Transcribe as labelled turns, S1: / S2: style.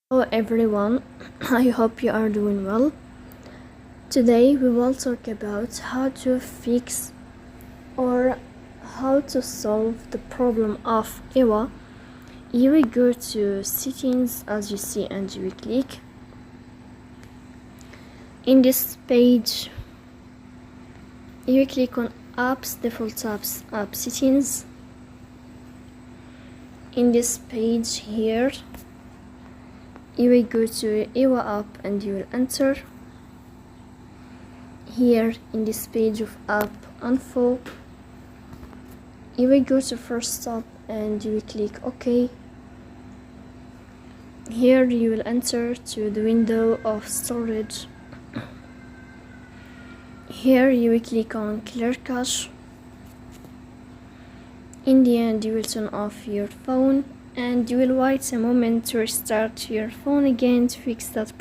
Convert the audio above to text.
S1: Hello everyone, I hope you are doing well. Today we will talk about how to fix or how to solve the problem of EWA. You will go to settings as you see and you will click. In this page you will click on apps, default apps, app settings. In this page here you will go to EWA app and you will enter. Here in this page of app info you will go to first stop and you will click OK. Here you will enter to the window of storage. Here you will click on clear cache. In the end you will turn off your phone and you will wait a moment to restart your phone again to fix that problem.